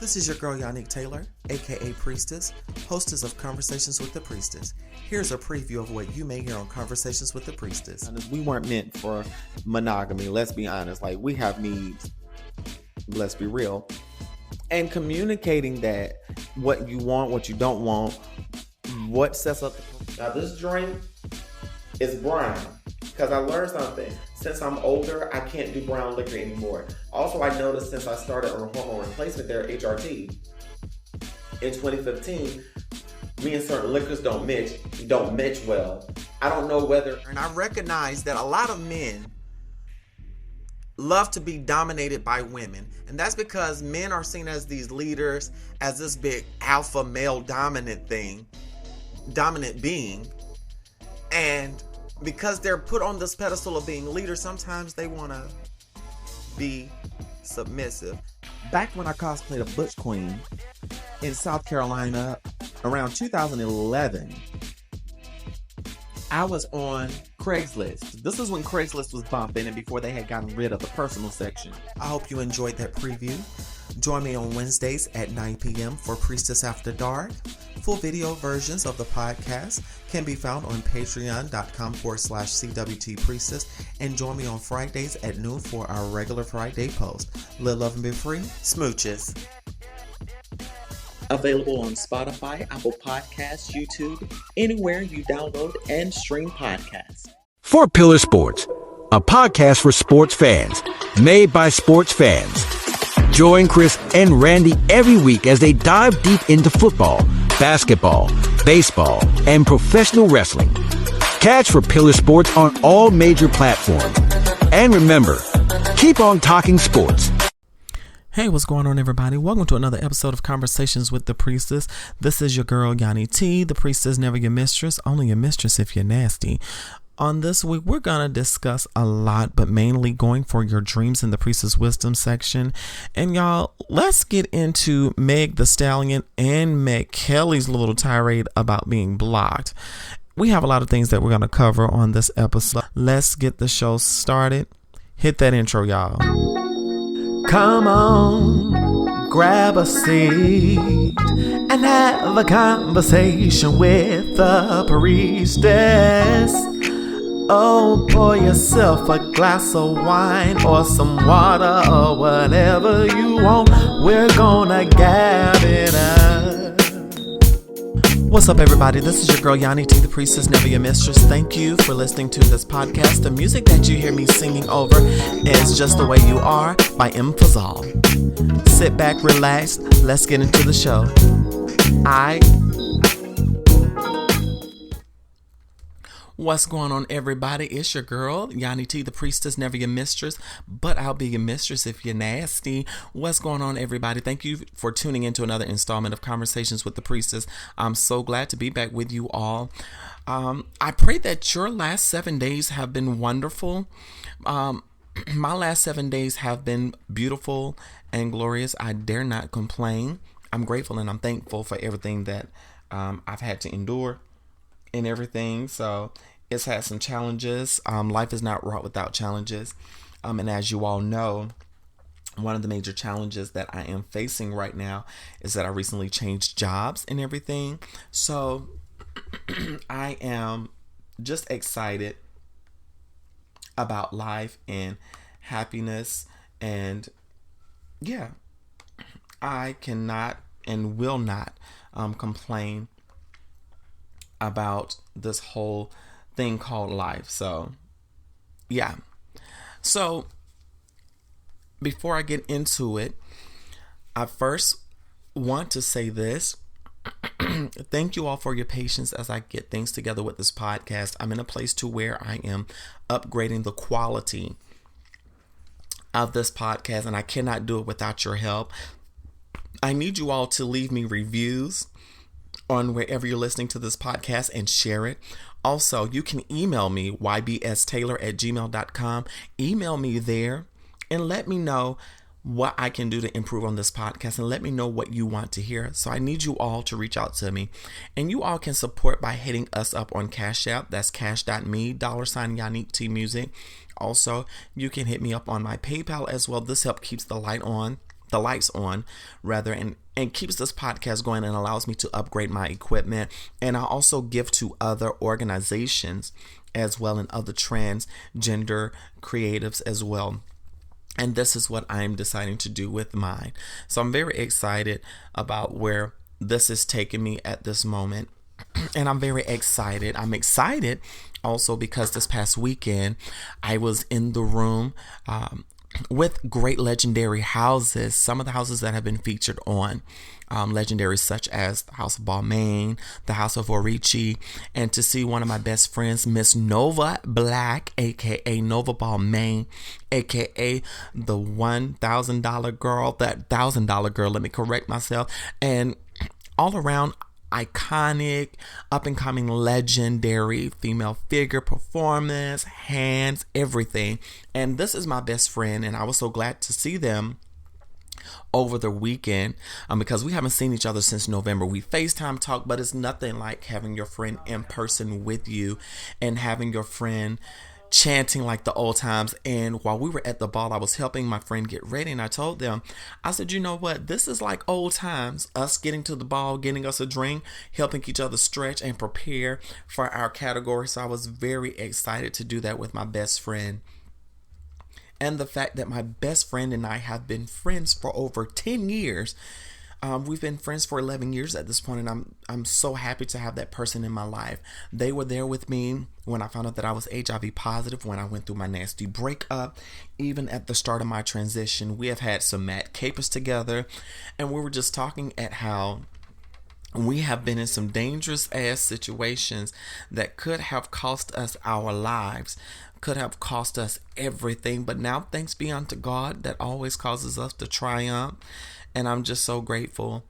This is your girl Yannick Taylor, aka Priestess, hostess of Conversations with the Priestess. Here's a preview of what you may hear on Conversations with the Priestess. We weren't meant for monogamy, let's be honest. Like, we have needs, let's be real. And communicating that, what you want, what you don't want, what sets up. Now this drink is brown, because I learned something. Since I'm older, I can't do brown liquor anymore. Also, I noticed since I started on hormone replacement therapy, HRT, in 2015, me and certain liquors don't match well. I don't know whether... And I recognize that a lot of men love to be dominated by women. And that's because men are seen as these leaders, as this big alpha male dominant being. And because they're put on this pedestal of being leaders, sometimes they want to be submissive. Back when I cosplayed a Butch Queen in South Carolina around 2011, I was on Craigslist. This is when Craigslist was bumping and before they had gotten rid of the personal section. I hope you enjoyed that preview. Join me on Wednesdays at 9 p.m. for Priestess After Dark. Full video versions of the podcast can be found on patreon.com/CWT Priestess, and join me on Fridays at noon for our regular Friday post. Live, love, and be free. Smooches. Available on Spotify, Apple Podcasts, YouTube, anywhere you download and stream podcasts. Four Pillar Sports, a podcast for sports fans, made by sports fans. Join Chris and Randy every week as they dive deep into football, basketball, baseball, and professional wrestling. Catch For Pillar Sports on all major platforms. And remember, keep on talking sports. Hey, what's going on, everybody? Welcome to another episode of Conversations with the Priestess. This is your girl, Yanni T. The priestess, never your mistress, only your mistress if you're nasty. On this week, we're going to discuss a lot, but mainly going for your dreams in the Priestess Wisdom section. And y'all, let's get into Meg the Stallion and Meg Kelly's little tirade about being blocked. We have a lot of things that we're going to cover on this episode. Let's get the show started. Hit that intro, y'all. Come on, grab a seat and have a conversation with the priestess. Oh, pour yourself a glass of wine or some water or whatever you want. We're gonna gab it up. What's up, everybody? This is your girl, Yanni T, the priestess, never your mistress. Thank you for listening to this podcast. The music that you hear me singing over is Just the Way You Are by M. Fazal. Sit back, relax. Let's get into the show. What's going on, everybody? It's your girl, Yanni T, the priestess, never your mistress, but I'll be your mistress if you're nasty. What's going on, everybody? Thank you for tuning into another installment of Conversations with the Priestess. I'm so glad to be back with you all. I pray that your last 7 days have been wonderful. My last 7 days have been beautiful and glorious. I dare not complain. I'm grateful and I'm thankful for everything that I've had to endure and everything. So it's had some challenges. Life is not wrought without challenges. And as you all know, one of the major challenges that I am facing right now is that I recently changed jobs and everything. So I am just excited about life and happiness. And yeah, I cannot and will not complain about this whole thing called life. So yeah. So before I get into it, I first want to say this. Thank you all for your patience as I get things together with this podcast. I'm in a place to where I am upgrading the quality of this podcast, and I cannot do it without your help. I need you all to leave me reviews on wherever you're listening to this podcast and share it. Also, you can email me, ybstaylor@gmail.com. Email me there and let me know what I can do to improve on this podcast, and let me know what you want to hear. So I need you all to reach out to me, and you all can support by hitting us up on Cashapp. That's cash.me, $yannicktmusic. Also, you can hit me up on my PayPal as well. This help keeps the light on. the lights on rather, and keeps this podcast going and allows me to upgrade my equipment. And I also give to other organizations as well, and other transgender creatives as well. And this is what I'm deciding to do with mine. So I'm very excited about where this is taking me at this moment. And I'm very excited. I'm excited also because this past weekend I was in the room with great legendary houses, some of the houses that have been featured on legendary, such as the House of Balmain, the House of Orici, and to see one of my best friends, Miss Nova Black, aka Nova Balmain, aka the $1,000 girl, that $1,000 girl, let me correct myself, and all around iconic, up-and-coming, legendary female figure, performance, hands, everything. And this is my best friend, and I was so glad to see them over the weekend because we haven't seen each other since November. We FaceTime talk, but it's nothing like having your friend in person with you and having your friend chanting like the old times. And while we were at the ball, I was helping my friend get ready, and I told them, I said, you know what, this is like old times, us getting to the ball, getting us a drink, helping each other stretch and prepare for our category. So I was very excited to do that with my best friend. And the fact that my best friend and I have been friends for over 10 years. We've been friends for 11 years at this point, and I'm so happy to have that person in my life. They were there with me when I found out that I was HIV positive, when I went through my nasty breakup, even at the start of my transition. We have had some mad capers together, and we were just talking at how we have been in some dangerous ass situations that could have cost us our lives, could have cost us everything. But now, thanks be unto God that always causes us to triumph. And I'm just so grateful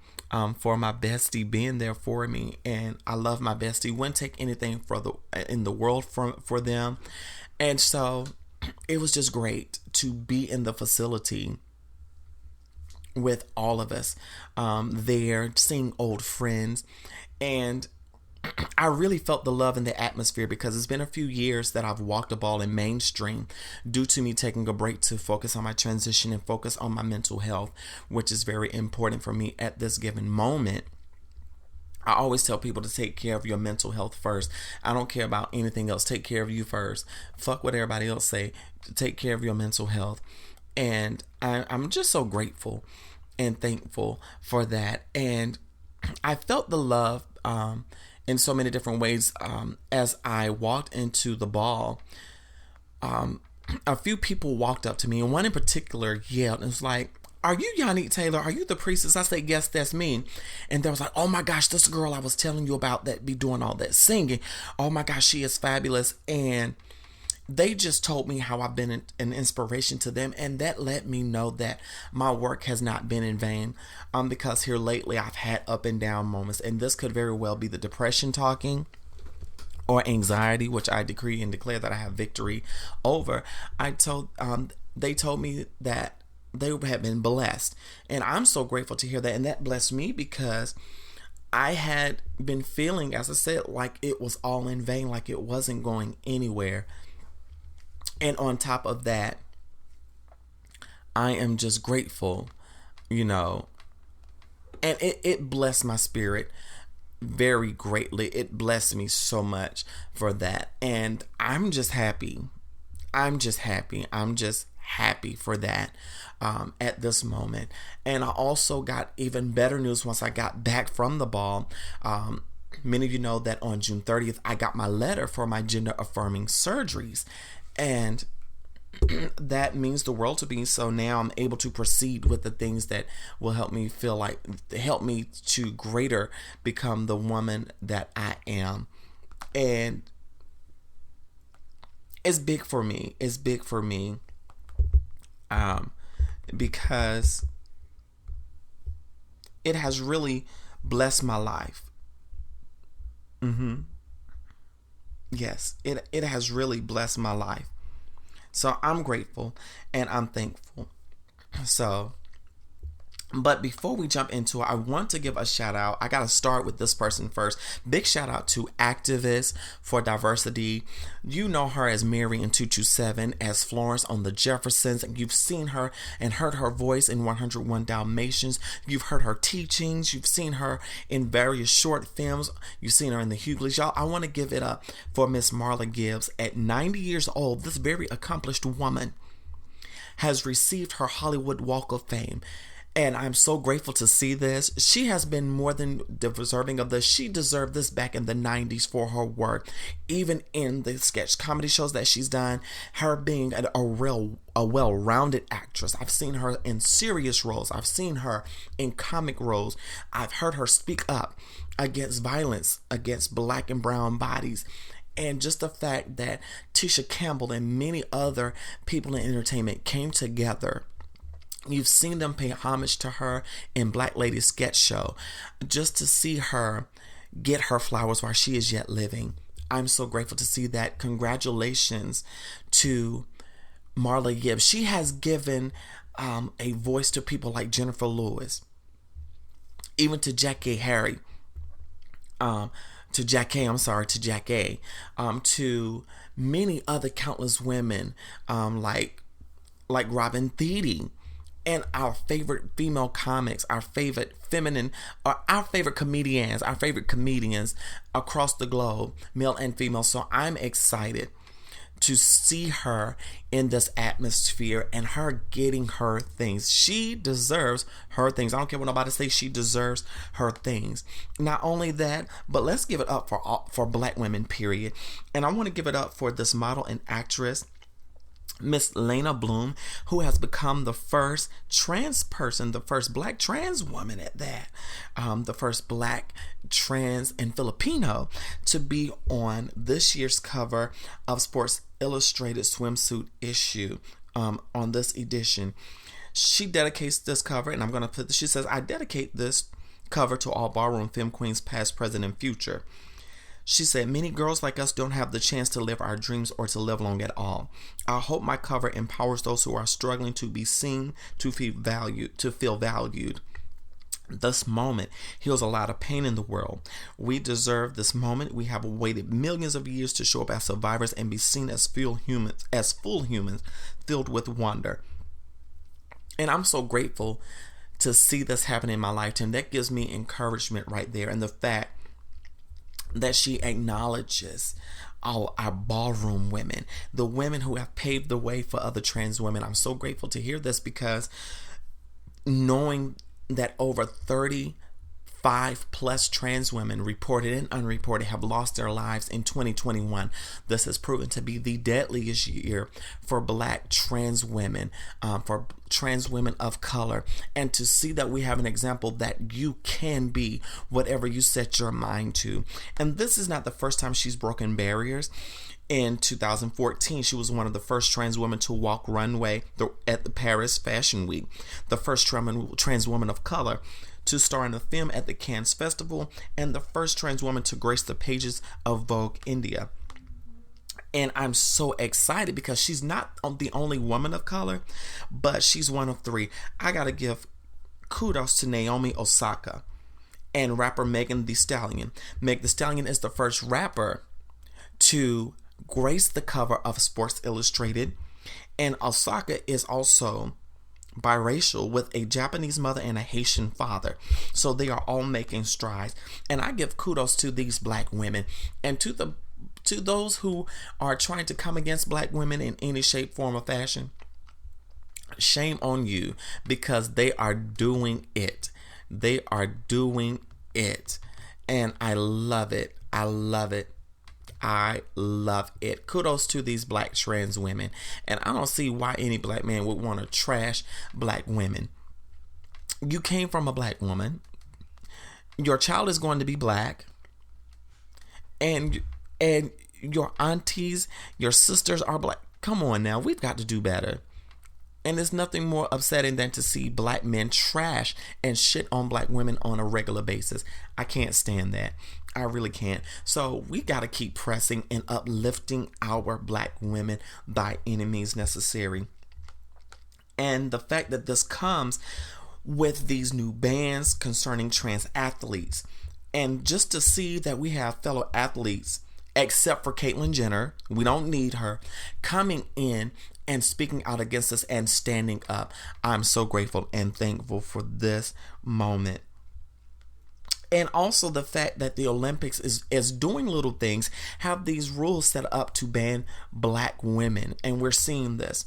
for my bestie being there for me. And I love my bestie. Wouldn't take anything in the world for them. And so it was just great to be in the facility with all of us there, seeing old friends. And I really felt the love in the atmosphere because it's been a few years that I've walked the ball in mainstream due to me taking a break to focus on my transition and focus on my mental health, which is very important for me at this given moment. I always tell people to take care of your mental health first. I don't care about anything else. Take care of you first. Fuck what everybody else say. Take care of your mental health. And I'm just so grateful and thankful for that. And I felt the love in so many different ways as I walked into the ball. A few people walked up to me, and one in particular yelled and was like, "Are you Yannick Taylor? Are you the priestess?" I said, "Yes, that's me." And they was like, "Oh my gosh, this girl I was telling you about that be doing all that singing. Oh my gosh, she is fabulous." And they just told me how I've been an inspiration to them, and that let me know that my work has not been in vain. Because here lately I've had up and down moments, and this could very well be the depression talking or anxiety, which I decree and declare that I have victory over. They told me that they have been blessed, and I'm so grateful to hear that, and that blessed me because I had been feeling, as I said, like it was all in vain, like it wasn't going anywhere. And on top of that, I am just grateful, and it blessed my spirit very greatly. It blessed me so much for that. And I'm just happy. I'm just happy for that at this moment. And I also got even better news once I got back from the ball. Many of you know that on June 30th, I got my letter for my gender affirming surgeries. And that means the world to me. So now I'm able to proceed with the things that will help me to greater become the woman that I am. And it's big for me. It's big for me because it has really blessed my life. Yes, it has really blessed my life. So I'm grateful and I'm thankful. So But before we jump into it, I want to give a shout out. I got to start with this person first. Big shout out to Activists for Diversity. You know her as Mary in 227, as Florence on the Jeffersons. You've seen her and heard her voice in 101 Dalmatians. You've heard her teachings. You've seen her in various short films. You've seen her in the Hughleys. Y'all, I want to give it up for Miss Marla Gibbs. At 90 years old, this very accomplished woman has received her Hollywood Walk of Fame. And I'm so grateful to see this. She has been more than deserving of this. She deserved this back in the 90s for her work. Even in the sketch comedy shows that she's done, her being a well-rounded actress. I've seen her in serious roles. I've seen her in comic roles. I've heard her speak up against violence against black and brown bodies. And just the fact that Tisha Campbell and many other people in entertainment came together. You've seen them pay homage to her in Black Lady Sketch Show. Just to see her get her flowers while she is yet living. I'm so grateful to see that. Congratulations to Marla Gibbs. She has given a voice to people like Jennifer Lewis. Even to Jackie Harry. To Jack A. To many other countless women like Robin Thede. And our favorite female comics, our favorite feminine, or our favorite comedians across the globe, male and female. So I'm excited to see her in this atmosphere and her getting her things. She deserves her things. I don't care what nobody says. She deserves her things. Not only that, but let's give it up for black women, period. And I want to give it up for this model and actress, Miss Lena Bloom, who has become the first trans person, the first black trans woman at that, the first black trans and Filipino to be on this year's cover of Sports Illustrated swimsuit issue on this edition. She dedicates this cover, and I'm going to put this, she says, I dedicate this cover to all ballroom femme queens past, present, and future. She said, many girls like us don't have the chance to live our dreams or to live long at all. I hope my cover empowers those who are struggling to be seen, to feel valued. This moment heals a lot of pain in the world. We deserve this moment. We have waited millions of years to show up as survivors and be seen as full humans filled with wonder. And I'm so grateful to see this happen in my lifetime. That gives me encouragement right there. And the fact that she acknowledges our ballroom women, the women who have paved the way for other trans women. I'm so grateful to hear this, because knowing that over 35 plus trans women, reported and unreported, have lost their lives in 2021. This has proven to be the deadliest year for black trans women, for trans women of color. And to see that we have an example that you can be whatever you set your mind to. And this is not the first time she's broken barriers. In 2014, she was one of the first trans women to walk runway at the Paris Fashion Week, the first trans woman of color to star in a film at the Cannes Festival, and the first trans woman to grace the pages of Vogue India. And I'm so excited because she's not the only woman of color, but she's one of three. I gotta give kudos to Naomi Osaka and rapper Megan Thee Stallion. Meg Thee Stallion is the first rapper to grace the cover of Sports Illustrated, and Osaka is also biracial with a Japanese mother and a Haitian father. So they are all making strides, and I give kudos to these black women, and to those who are trying to come against black women in any shape, form, or fashion. Shame on you, because they are doing it. They are doing it, and I love it. I love it. I love it. Kudos to these black trans women. And I don't see why any black man would want to trash black women. You came from a black woman. Your child is going to be black. And your aunties, your sisters are black. Come on now. We've got to do better. And there's nothing more upsetting than to see black men trash and shit on black women on a regular basis. I can't stand that. I really can't. So we got to keep pressing and uplifting our black women by any means necessary. And the fact that this comes with these new bans concerning trans athletes. And just to see that we have fellow athletes, except for Caitlyn Jenner, we don't need her, coming in and speaking out against us and standing up. I'm so grateful and thankful for this moment. And also the fact that the Olympics is doing little things, have these rules set up to ban black women. And we're seeing this.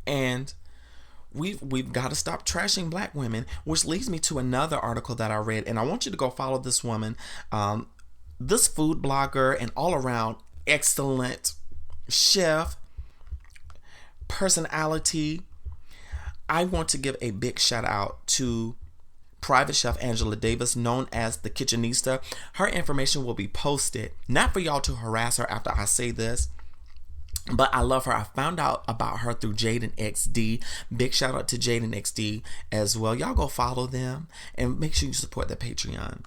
And we've got to stop trashing black women, which leads me to another article that I read. And I want you to go follow this woman, this food blogger and all around excellent chef, personality. I want to give a big shout out to private chef Angela Davis, known as the Kitchenista. Her information will be posted, not for y'all to harass her after I say this, but I love her. I found out about her through Jaden XD. Big shout out to Jaden XD as well. Y'all go follow them and make sure you support their Patreon.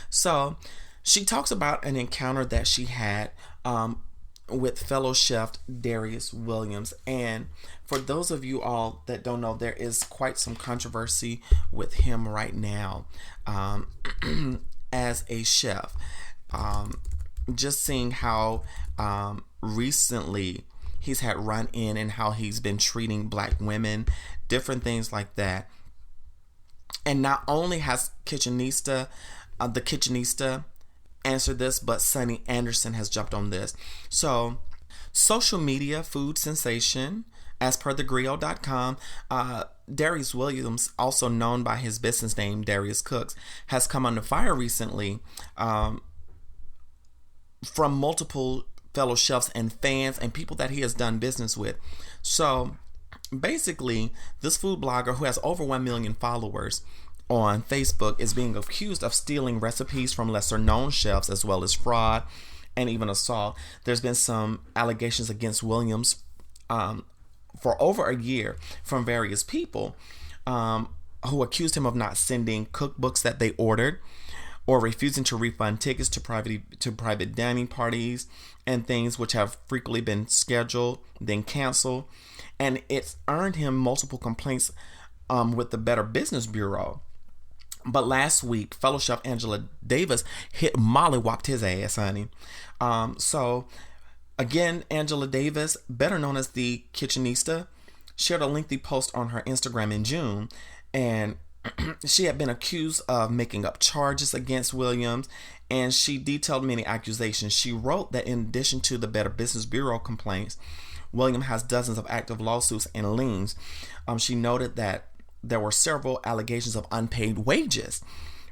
So she talks about an encounter that she had with fellow chef Darius Williams. And for those of you all that don't know, there is quite some controversy with him right now as a chef. Just seeing how recently he's had run in and how he's been treating black women, different things like that. And not only has the Kitchenista answered this, but Sunny Anderson has jumped on this. So, social media food sensation, as per thegriot.com, Darius Williams, also known by his business name Darius Cooks, has come under fire recently from multiple fellow chefs and fans and people that he has done business with. So basically, this food blogger, who has over 1 million followers on Facebook, is being accused of stealing recipes from lesser known chefs, as well as fraud and even assault. There's been some allegations against Williams for over a year from various people who accused him of not sending cookbooks that they ordered, or refusing to refund tickets to private dining parties and things which have frequently been scheduled, then canceled. And it's earned him multiple complaints with the Better Business Bureau. But last week, fellow chef Angela Davis mollywopped his ass, honey. So again, Angela Davis, better known as the Kitchenista, shared a lengthy post on her Instagram in June, and she had been accused of making up charges against Williams, and she detailed many accusations. She wrote that in addition to the Better Business Bureau complaints, Williams has dozens of active lawsuits and liens. She noted that there were several allegations of unpaid wages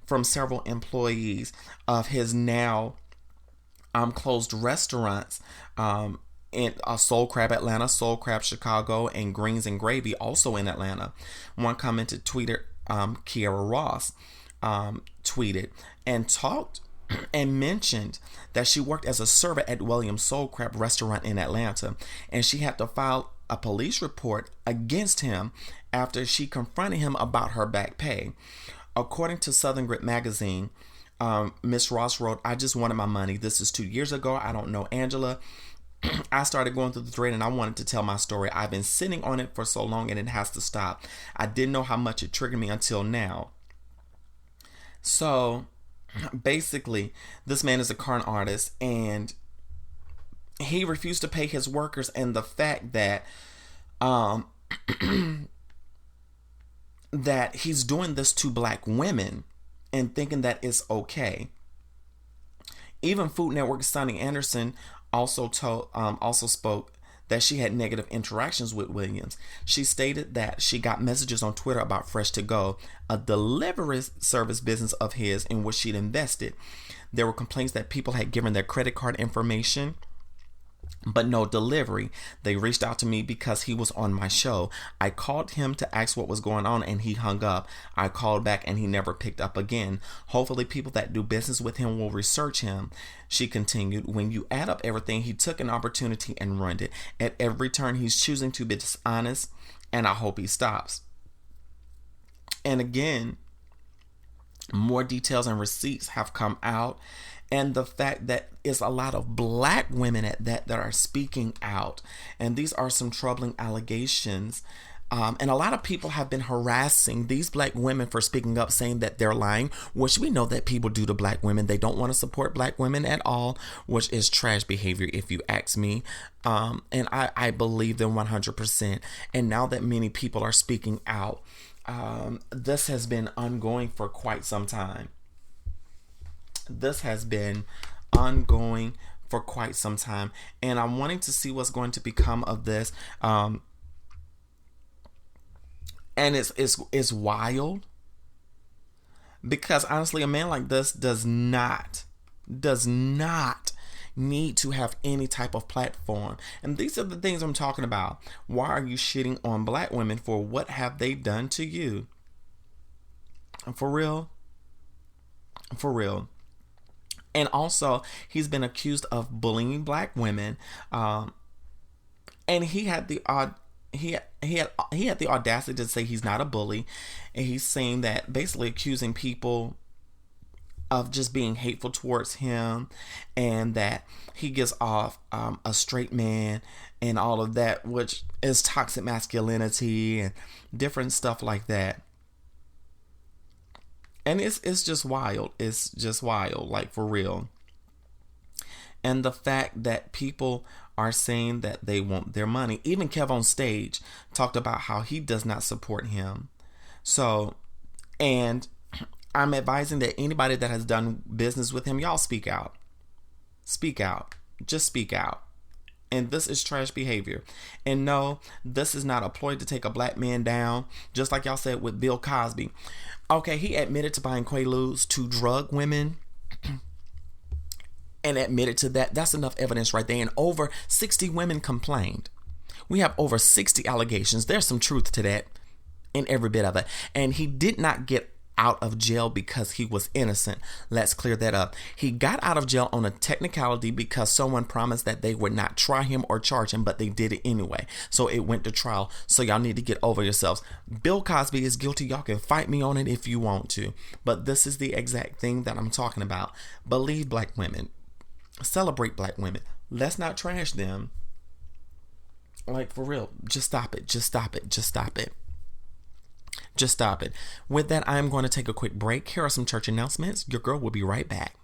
from several employees of his now closed restaurants in Soul Crab Atlanta, Soul Crab Chicago, and Greens and Gravy, also in Atlanta. One commented, tweeted, Kiara Ross tweeted and talked and mentioned that she worked as a server at Williams Soul Crab restaurant in Atlanta, and she had to file a police report against him after she confronted him about her back pay. According to Southern Grit magazine, Miss Ross wrote, "I just wanted my money. This is 2 years ago. I don't know Angela. I started going through the thread and I wanted to tell my story. I've been sitting on it for so long and it has to stop. I didn't know how much it triggered me until now." So basically, this man is a con artist and he refused to pay his workers, and the fact that that he's doing this to black women and thinking that it's okay. Even Food Network's Sunny Anderson also spoke that she had negative interactions with Williams. She stated that she got messages on Twitter about Fresh to Go, a delivery service business of his in which she'd invested. There were complaints that people had given their credit card information, but no delivery. They reached out to me because he was on my show. I called him to ask what was going on and he hung up. I called back and he never picked up again. Hopefully people that do business with him will research him. She continued, when you add up everything, he took an opportunity and ruined it. At every turn, he's choosing to be dishonest, and I hope he stops. And again, more details and receipts have come out. And the fact that it's a lot of black women at that are speaking out. And these are some troubling allegations And a lot of people have been harassing these black women for speaking up, saying that they're lying, which we know that people do to black women. They don't want to support black women at all, which is trash behavior if you ask me. And I believe them 100%. And now that many people are speaking out, this has been ongoing for quite some time. This has been ongoing for quite some time, and I'm wanting to see what's going to become of this. And it's wild, because honestly, a man like this does not need to have any type of platform. And these are the things I'm talking about. Why are you shitting on black women for? What have they done to you? For real. And also, he's been accused of bullying black women, and he had the audacity to say he's not a bully, and he's saying that, basically accusing people of just being hateful towards him, and that he gives off a straight man and all of that, which is toxic masculinity and different stuff like that. And it's just wild. It's just wild, like, for real. And the fact that people are saying that they want their money. Even Kev on stage talked about how he does not support him. So, and I'm advising that anybody that has done business with him, y'all speak out. Speak out. Just speak out. And this is trash behavior. And no, this is not a ploy to take a black man down. Just like y'all said with Bill Cosby. Okay, he admitted to buying Quaaludes to drug women. And admitted to that. That's enough evidence right there. And over 60 women complained. We have over 60 allegations. There's some truth to that in every bit of it. And he did not get out of jail because he was innocent. Let's clear that up. He got out of jail on a technicality because someone promised that they would not try him or charge him, but they did it anyway. So it went to trial. So y'all need to get over yourselves. Bill Cosby is guilty. Y'all can fight me on it if you want to. But this is the exact thing that I'm talking about. Believe black women. Celebrate black women. Let's not trash them. Like, for real. Just stop it. Just stop it. Just stop it. Just stop it. With that, I'm going to take a quick break. Here are some church announcements. Your girl will be right back.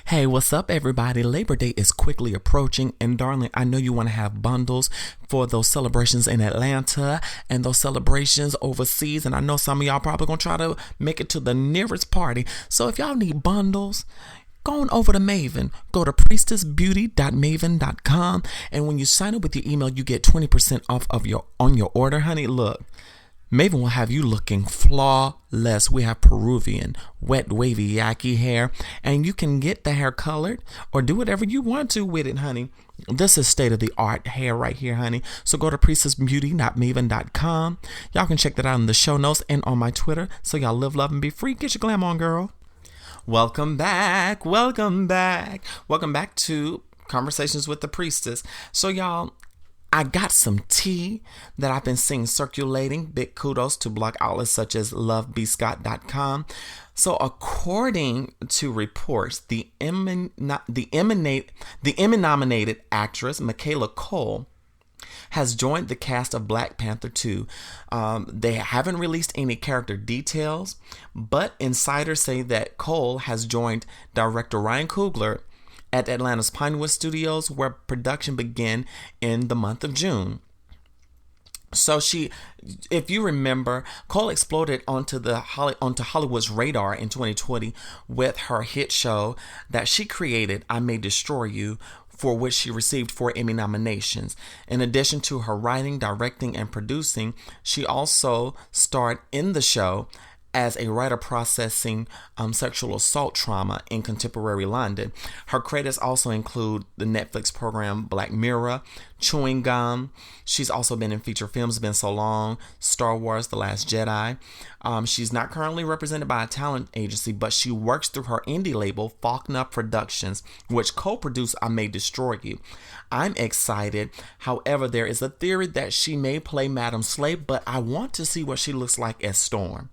Hey, what's up, everybody? Labor Day is quickly approaching, and darling, I know you want to have bundles for those celebrations in Atlanta and those celebrations overseas, and I know some of y'all probably going to try to make it to the nearest party. So if y'all need bundles, go on over to Maven. Go to priestessbeauty.maven.com, and when you sign up with your email, you get 20% off of your order, honey. Look, Maven will have you looking flawless. We have Peruvian, wet, wavy, yaki hair, and you can get the hair colored or do whatever you want to with it, honey. This is state-of-the-art hair right here, honey. So go to priestessbeauty.maven.com. Y'all can check that out in the show notes and on my Twitter. So y'all live, love, and be free. Get your glam on, girl. Welcome back. Welcome back. Welcome back to Conversations with the Priestess. So y'all, I got some tea that I've been seeing circulating. Big kudos to blog outlets such as lovebscott.com. So according to reports, the Emmy-nominated actress Michaela Cole has joined the cast of Black Panther 2. They haven't released any character details, but insiders say that Cole has joined director Ryan Coogler at Atlanta's Pinewood Studios, where production began in the month of June. So if you remember, Cole exploded onto Hollywood's radar in 2020 with her hit show that she created, I May Destroy You, for which she received 4 Emmy nominations. In addition to her writing, directing, and producing, she also starred in the show as a writer processing sexual assault trauma in contemporary London. Her credits also include the Netflix program Black Mirror, Chewing Gum. She's also been in feature films Been So Long, Star Wars, The Last Jedi. She's not currently represented by a talent agency, but she works through her indie label, Faulkner Productions, which co-produced I May Destroy You. I'm excited. However, there is a theory that she may play Madam Slave, but I want to see what she looks like as Storm.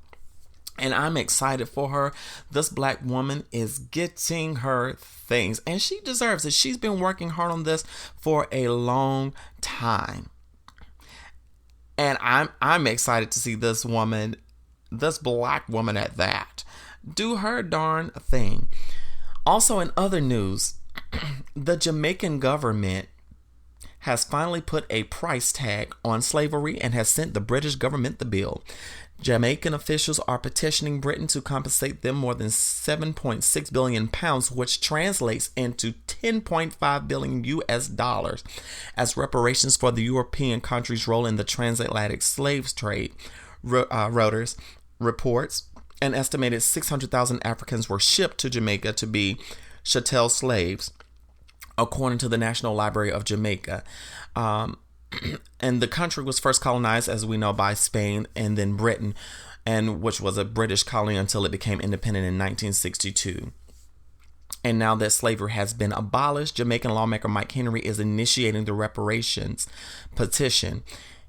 And I'm excited for her. This black woman is getting her things, and she deserves it. She's been working hard on this for a long time. And I'm excited to see this woman, this black woman at that, do her darn thing. Also in other news, the Jamaican government has finally put a price tag on slavery and has sent the British government the bill. Jamaican officials are petitioning Britain to compensate them more than 7.6 billion pounds, which translates into 10.5 billion US dollars, as reparations for the European country's role in the transatlantic slave trade. Reuters reports an estimated 600,000 Africans were shipped to Jamaica to be chattel slaves, according to the National Library of Jamaica. And the country was first colonized, as we know, by Spain and then Britain, and which was a British colony until it became independent in 1962. And now that slavery has been abolished, Jamaican lawmaker Mike Henry is initiating the reparations petition.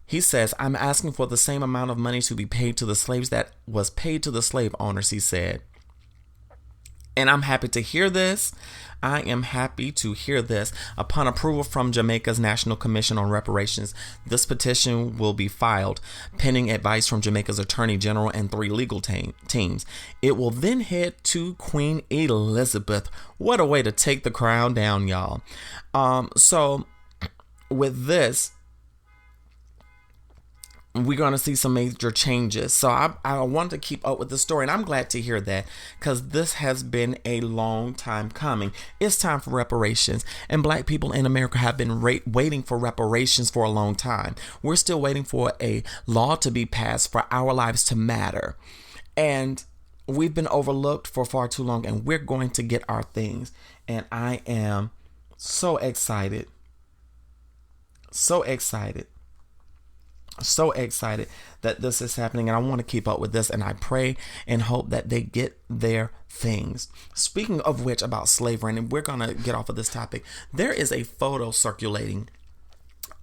He says, "I'm asking for the same amount of money to be paid to the slaves that was paid to the slave owners," he said. And I'm happy to hear this. I am happy to hear this. Upon approval from Jamaica's National Commission on Reparations, this petition will be filed, pending advice from Jamaica's Attorney General and 3 legal teams. It will then head to Queen Elizabeth. What a way to take the crown down, y'all. So with this, we're going to see some major changes. So I wanted to keep up with the story, and I'm glad to hear that, because this has been a long time coming. It's time for reparations, and black people in America have been waiting for reparations for a long time. We're still waiting for a law to be passed for our lives to matter, and we've been overlooked for far too long, and we're going to get our things. And I am so excited. So excited that this is happening, and I want to keep up with this, and I pray and hope that they get their things. Speaking of which, about slavery, and we're gonna get off of this topic, there is a photo circulating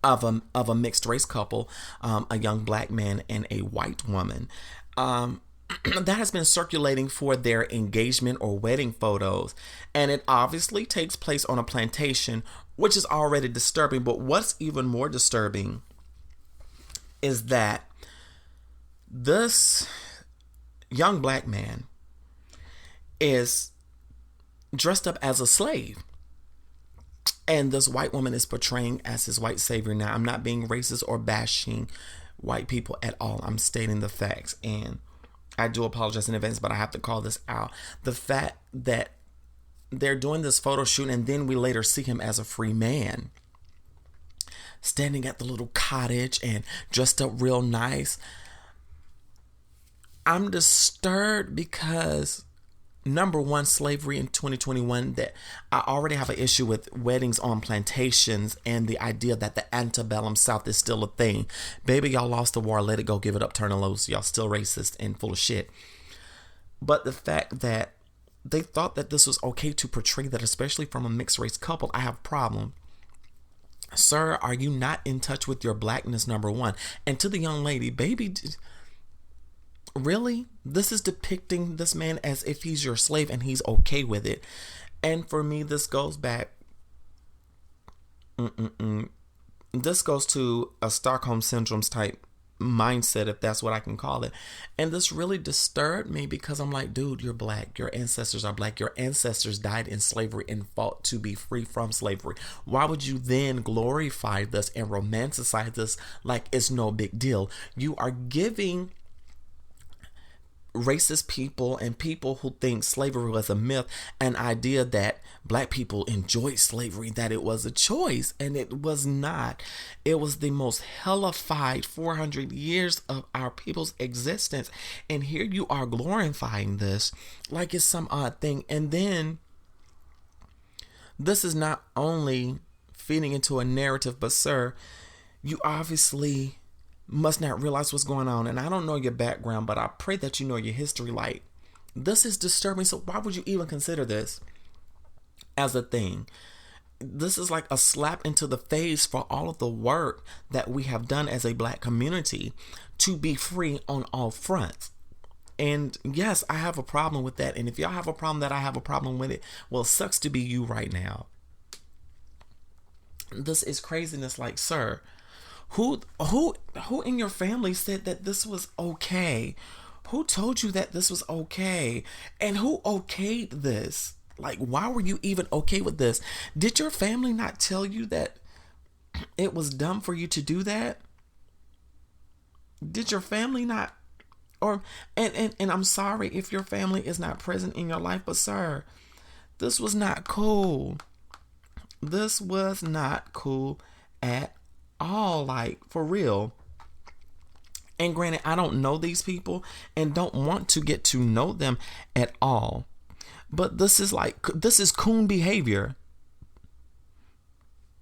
of a mixed race couple, a young black man and a white woman, that has been circulating for their engagement or wedding photos, and it obviously takes place on a plantation, which is already disturbing. But what's even more disturbing is that this young black man is dressed up as a slave, and this white woman is portraying as his white savior. Now, I'm not being racist or bashing white people at all. I'm stating the facts, and I do apologize in advance, but I have to call this out. The fact that they're doing this photo shoot, and then we later see him as a free man, standing at the little cottage and dressed up real nice. I'm disturbed because, number one, slavery in 2021, that I already have an issue with weddings on plantations and the idea that the antebellum South is still a thing. Baby, y'all lost the war. Let it go. Give it up. Turn it loose. Y'all still racist and full of shit. But the fact that they thought that this was okay to portray that, especially from a mixed race couple, I have a problem. Sir, are you not in touch with your blackness, number one? And to the young lady, baby, really? This is depicting this man as if he's your slave and he's okay with it. And for me, this goes back. This goes to a Stockholm Syndrome type mindset, if that's what I can call it. And this really disturbed me, because I'm like, dude, you're black. Your ancestors are black. Your ancestors died in slavery and fought to be free from slavery. Why would you then glorify this and romanticize this like it's no big deal? You are giving racist people and people who think slavery was a myth an idea that black people enjoyed slavery, that it was a choice, and it was not. It was the most hellified 400 years of our people's existence, and here you are glorifying this like it's some odd thing. And then this is not only feeding into a narrative, but sir, you obviously must not realize what's going on. And I don't know your background, but I pray that you know your history. Like, this is disturbing. So why would you even consider this as a thing? This is like a slap into the face for all of the work that we have done as a black community to be free on all fronts. And yes, I have a problem with that. And if y'all have a problem that I have a problem with it, well, it sucks to be you right now. This is craziness. Like, sir, Who in your family said that this was okay? Who told you that this was okay? And who okayed this? Like, why were you even okay with this? Did your family not tell you that it was dumb for you to do that? Did your family not? Or and I'm sorry if your family is not present in your life, but sir, this was not cool. This was not cool at all, like, for real. And granted, I don't know these people and don't want to get to know them at all. But this is coon behavior.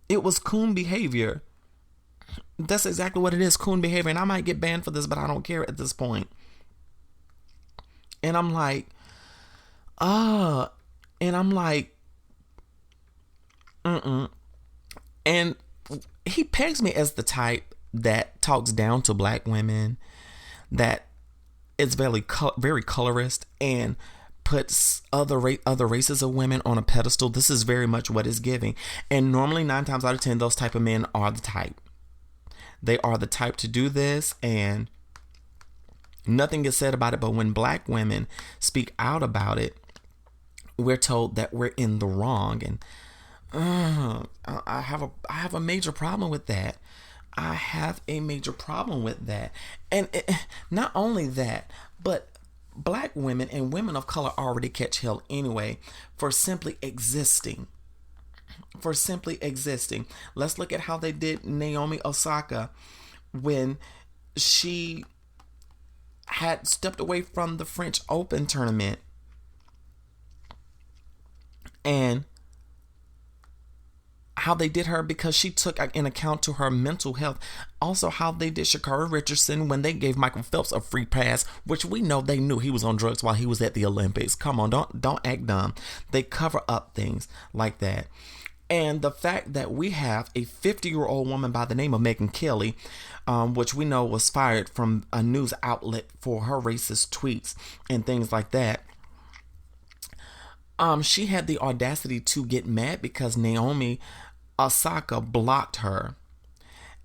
It was coon behavior. That's exactly what it is, coon behavior. And I might get banned for this, but I don't care at this point. And I'm like, And he pegs me as the type that talks down to black women, that is very colorist, and puts other races of women on a pedestal. This is very much what it's giving. And normally 9 times out of 10, those type of men are the type. They are the type to do this, and nothing is said about it. But when black women speak out about it, we're told that we're in the wrong. And I have a major problem with that. I have a major problem with that. And not only that, but black women and women of color already catch hell anyway for simply existing. Let's look at how they did Naomi Osaka when she had stepped away from the French Open tournament, and how they did her because she took in account to her mental health. Also, how they did Sha'Carri Richardson when they gave Michael Phelps a free pass, which we know they knew he was on drugs while he was at the Olympics. Come on, don't act dumb. They cover up things like that. And the fact that we have a 50-year-old woman by the name of Megyn Kelly, which we know was fired from a news outlet for her racist tweets and things like that. She had the audacity to get mad because Naomi Osaka blocked her.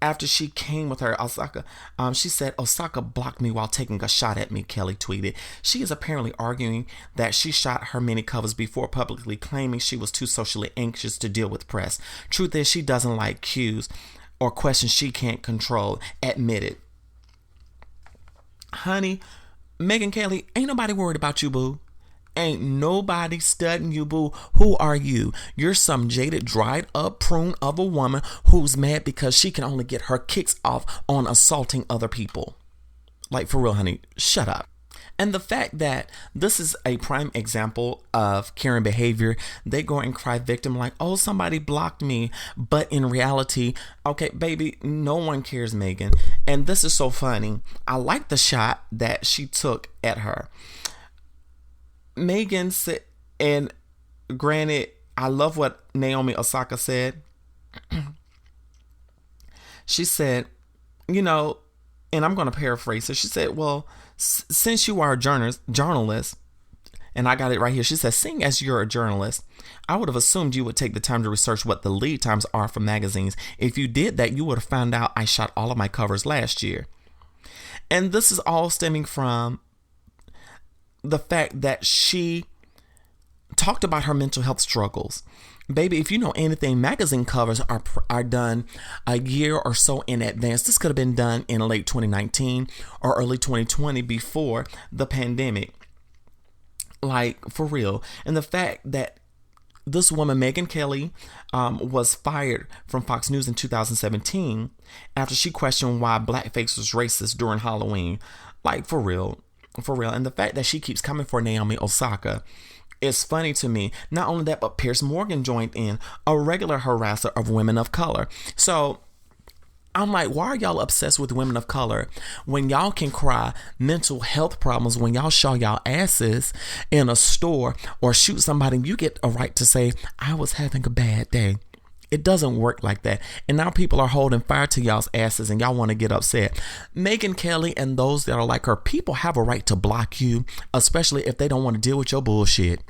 After she came with her, she said, "Osaka blocked me while taking a shot at me," Kelly tweeted. She is apparently arguing that she shot her many covers before publicly claiming she was too socially anxious to deal with press. Truth is, she doesn't like cues or questions she can't control. Admitted. Honey, Megyn Kelly, ain't nobody worried about you, boo. Ain't nobody studying you, boo. Who are you? You're some jaded, dried up prune of a woman who's mad because she can only get her kicks off on assaulting other people. Like, for real, honey, shut up. And the fact that this is a prime example of Karen behavior, they go and cry victim like, oh, somebody blocked me. But in reality, okay, baby, no one cares, Megyn. And this is so funny. I like the shot that she took at her. Megyn said, and granted, I love what Naomi Osaka said. She said, and I'm going to paraphrase it. She said, well, since you are a journalist, and I got it right here. She said, seeing as you're a journalist, I would have assumed you would take the time to research what the lead times are for magazines. If you did that, you would have found out I shot all of my covers last year. And this is all stemming from the fact that she talked about her mental health struggles. Baby, if you know anything, magazine covers are done a year or so in advance. This could have been done in late 2019 or early 2020 before the pandemic. Like, for real. And the fact that this woman, Megyn Kelly, was fired from Fox News in 2017 after she questioned why blackface was racist during Halloween. Like, for real. And the fact that she keeps coming for Naomi Osaka is funny to me. Not only that, but Piers Morgan joined in, a regular harasser of women of color. So I'm like, why are y'all obsessed with women of color when y'all can cry mental health problems when y'all show y'all asses in a store or shoot somebody and you get a right to say, I was having a bad day? It doesn't work like that. And now people are holding fire to y'all's asses and y'all want to get upset. Megyn Kelly and those that are like her, people have a right to block you, especially if they don't want to deal with your bullshit.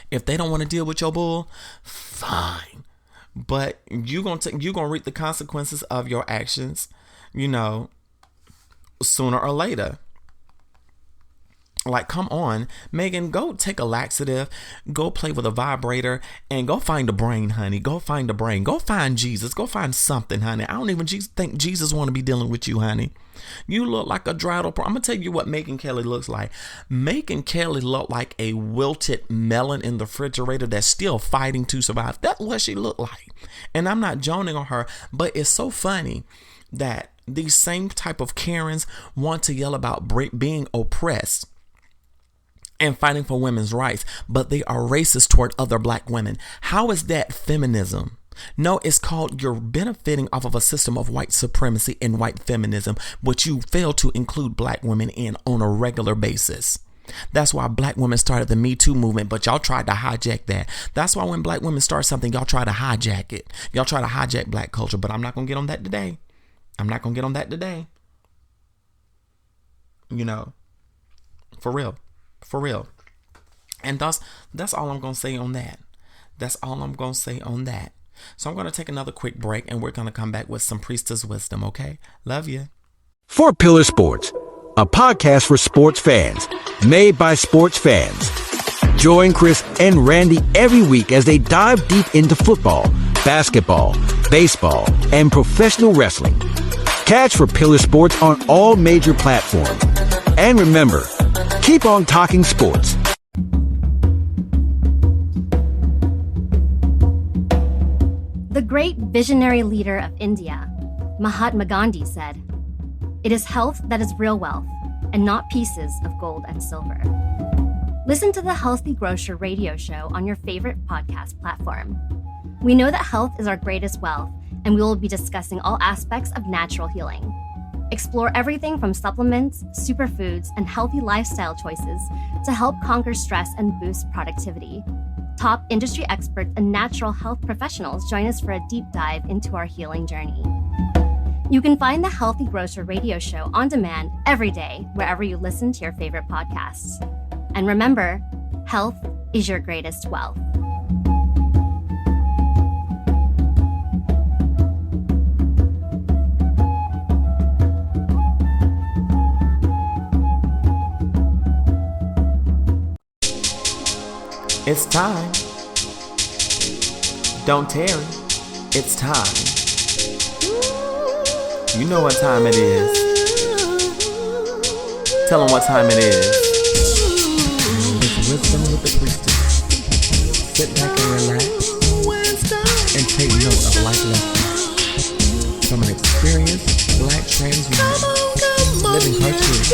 If they don't want to deal with your bull, fine. but you gonna reap the consequences of your actions, you know, sooner or later. Like, come on, Megan, go take a laxative, go play with a vibrator, and go find a brain, honey. Go find a brain. Go find Jesus. Go find something, honey. I don't even think Jesus want to be dealing with you, honey. You look like a dried up. I'm going to tell you what Megyn Kelly looks like. Megyn Kelly looked like a wilted melon in the refrigerator that's still fighting to survive. That's what she looked like. And I'm not joning on her, but it's so funny that these same type of Karens want to yell about being oppressed and fighting for women's rights, but they are racist toward other black women. How is that feminism? No, it's called you're benefiting off of a system of white supremacy and white feminism, which you fail to include black women in on a regular basis. That's why black women started the Me Too movement, but y'all tried to hijack that. That's why when black women start something, y'all try to hijack it. Y'all try to hijack black culture, but I'm not going to get on that today. You know, for real. And that's all I'm going to say on that. So I'm going to take another quick break, and we're going to come back with some priestess wisdom, okay? Love you. For Pillar Sports, a podcast for sports fans, made by sports fans. Join Chris and Randy every week as they dive deep into football, basketball, baseball, and professional wrestling. Catch For Pillar Sports on all major platforms. And remember, keep on talking sports. The great visionary leader of India, Mahatma Gandhi, said, "It is health that is real wealth, and not pieces of gold and silver." Listen to the Healthy Grocer radio show on your favorite podcast platform. We know that health is our greatest wealth, and we will be discussing all aspects of natural healing. Explore everything from supplements, superfoods, and healthy lifestyle choices to help conquer stress and boost productivity. Top industry experts and natural health professionals join us for a deep dive into our healing journey. You can find the Healthy Grocer radio show on demand every day, wherever you listen to your favorite podcasts. And remember, health is your greatest wealth. It's time. Don't tarry. It's time. You know what time it is. Tell them what time it is. It's Wisdom with the Priestess. Sit back and relax and take note of life lessons from an experienced black trans woman living her truth.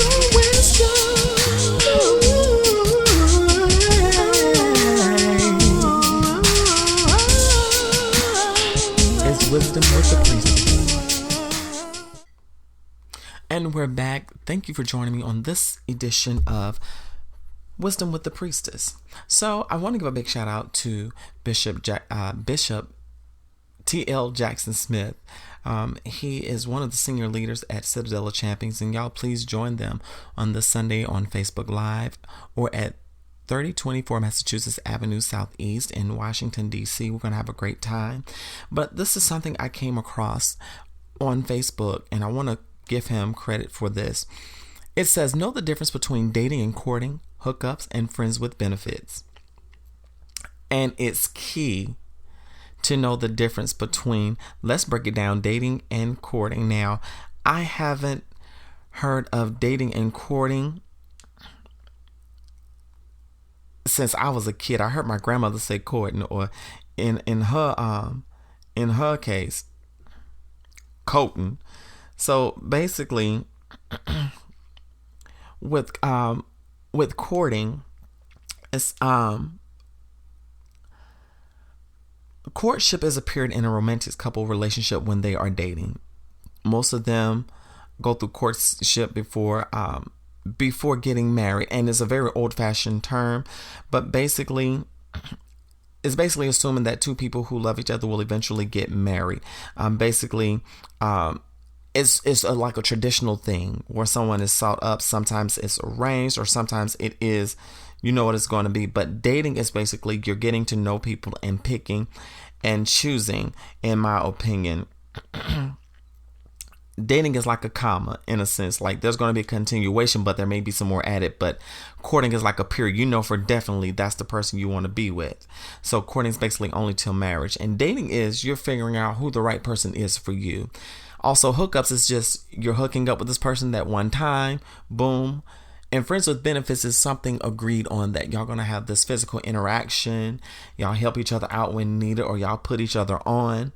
Wisdom with the Priestess. And we're back. Thank you for joining me on this edition of Wisdom with the Priestess. So I want to give a big shout out to Bishop T.L. Jackson Smith. He is one of the senior leaders at Citadel of Champions, and y'all please join them on this Sunday on Facebook Live or at 3024 Massachusetts Avenue Southeast in Washington, D.C. We're going to have a great time. But this is something I came across on Facebook, and I want to give him credit for this. It says, know the difference between dating and courting, hookups, and friends with benefits. And it's key to know the difference between, let's break it down, dating and courting. Now, I haven't heard of dating and courting since I was a kid. I heard my grandmother say courting, or in her case, courting. So basically, with courting, it's courtship is a period in a romantic couple relationship when they are dating. Most of them go through courtship before getting married, and it's a very old-fashioned term, but basically it's basically assuming that two people who love each other will eventually get married. like a traditional thing where someone is sought up. Sometimes it's arranged, or sometimes it is, you know what it's going to be. But dating is basically you're getting to know people and picking and choosing, in my opinion. Dating is like a comma in a sense. Like there's going to be a continuation, but there may be some more added. But courting is like a period. You know for definitely that's the person you want to be with. So courting is basically only till marriage. And dating is you're figuring out who the right person is for you. Also, hookups is just you're hooking up with this person that one time, boom. And friends with benefits is something agreed on, that y'all gonna have this physical interaction. Y'all help each other out when needed, or y'all put each other on.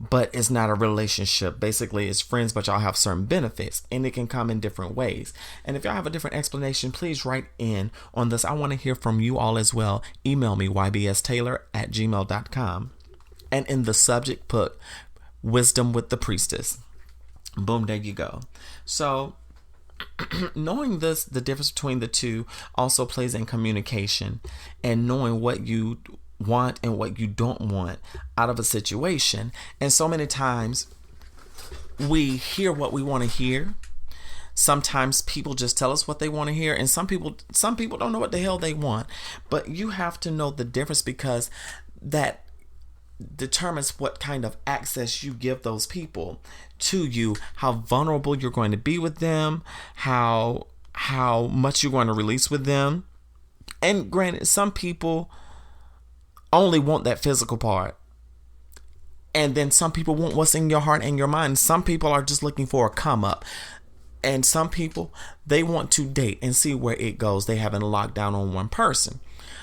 But it's not a relationship. Basically, it's friends, but y'all have certain benefits, and it can come in different ways. And if y'all have a different explanation, please write in on this. I want to hear from you all as well. Email me, ybstaylor@gmail.com. And in the subject, put Wisdom with the Priestess. Boom, there you go. So knowing this, the difference between the two also plays in communication, and knowing what you want and what you don't want out of a situation. And so many times we hear what we want to hear. Sometimes people just tell us what they want to hear, and some people don't know what the hell they want. But you have to know the difference, because that determines what kind of access you give those people to you, how vulnerable you're going to be with them, how much you're going to release with them. And granted, some people only want that physical part, and then some people want what's in your heart and your mind. Some people are just looking for a come up, and some people, they want to date and see where it goes. They haven't locked down on one person.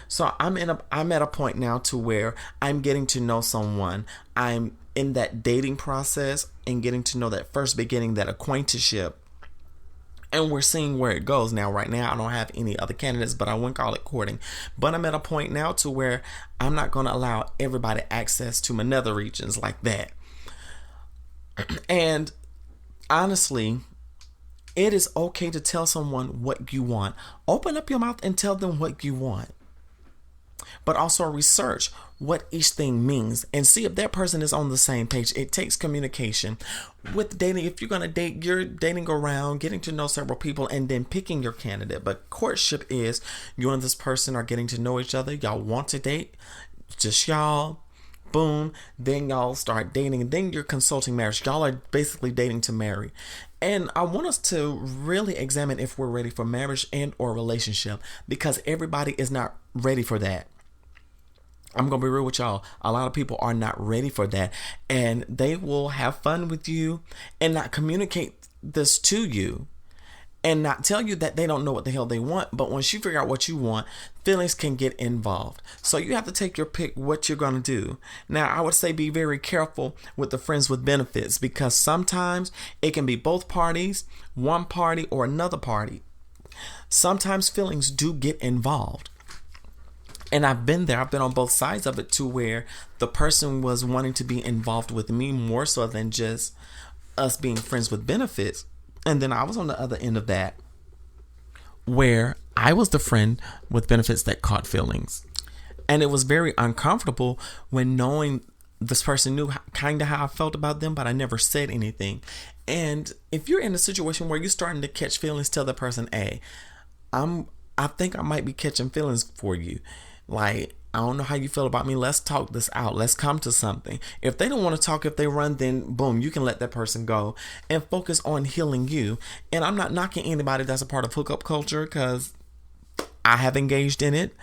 So I'm at a point now to where I'm getting to know someone. I'm in that dating process and getting to know that first beginning, that acquaintanceship. And we're seeing where it goes. Now, right now, I don't have any other candidates, but I wouldn't call it courting. But I'm at a point now to where I'm not going to allow everybody access to my nether regions like that. And honestly, it is okay to tell someone what you want. Open up your mouth and tell them what you want. But also research what each thing means and see if that person is on the same page. It takes communication. With dating, if you're going to date, you're dating around, getting to know several people, and then picking your candidate. But courtship is you and this person are getting to know each other. Y'all want to date, just y'all. Boom. Then y'all start dating, and then you're consulting marriage. Y'all are basically dating to marry. And I want us to really examine if we're ready for marriage and or relationship, because everybody is not ready for that. I'm going to be real with y'all. A lot of people are not ready for that, and they will have fun with you and not communicate this to you and not tell you that they don't know what the hell they want. But once you figure out what you want, feelings can get involved. So you have to take your pick what you're going to do. Now, I would say be very careful with the friends with benefits, because sometimes it can be both parties, one party or another party. Sometimes feelings do get involved. And I've been there. I've been on both sides of it, to where the person was wanting to be involved with me more so than just us being friends with benefits. And then I was on the other end of that, where I was the friend with benefits that caught feelings. And it was very uncomfortable when knowing this person knew kind of how I felt about them, but I never said anything. And if you're in a situation where you're starting to catch feelings, tell the person, hey, I think I might be catching feelings for you. Like, I don't know how you feel about me. Let's talk this out. Let's come to something. If they don't want to talk, if they run, then boom, you can let that person go and focus on healing you. And I'm not knocking anybody that's a part of hookup culture, because I have engaged in it.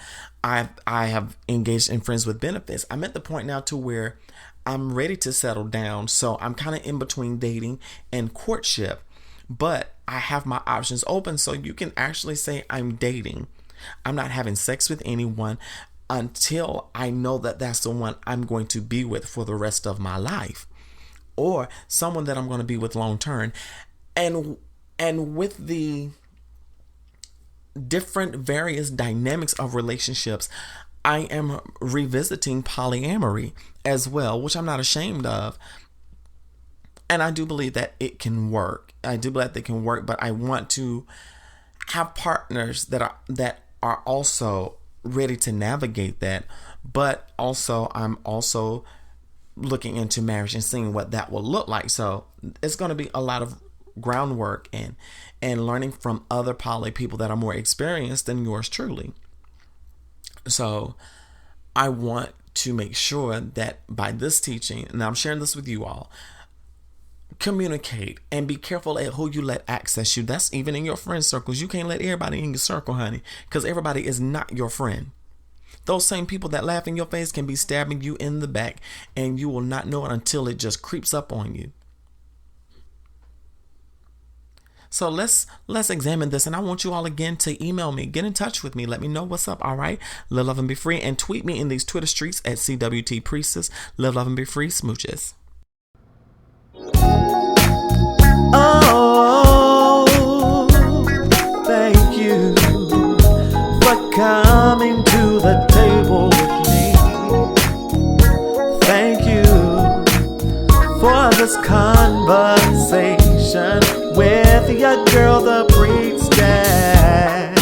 I have engaged in friends with benefits. I'm at the point now to where I'm ready to settle down. So I'm kind of in between dating and courtship, but I have my options open. So you can actually say I'm dating. I'm not having sex with anyone until I know that that's the one I'm going to be with for the rest of my life, or someone that I'm going to be with long term. And with the different various dynamics of relationships, I am revisiting polyamory as well, which I'm not ashamed of. And I do believe that it can work. I do believe that it can work, but I want to have partners that are also ready to navigate that. But also, I'm also looking into marriage and seeing what that will look like. So it's going to be a lot of groundwork and learning from other poly people that are more experienced than yours truly. So I want to make sure that by this teaching, and I'm sharing this with you all, communicate and be careful at who you let access you. That's even in your friend circles. You can't let everybody in your circle, honey, because everybody is not your friend. Those same people that laugh in your face can be stabbing you in the back, and you will not know it until it just creeps up on you. So let's examine this, and I want you all again to email me, get in touch with me, let me know what's up. All right, live, love, and be free, and tweet me in these Twitter streets at CWT Priestess. Live, love, and be free. Smooches. Oh, thank you for coming to the table with me. Thank you for this conversation with your girl, the priestess.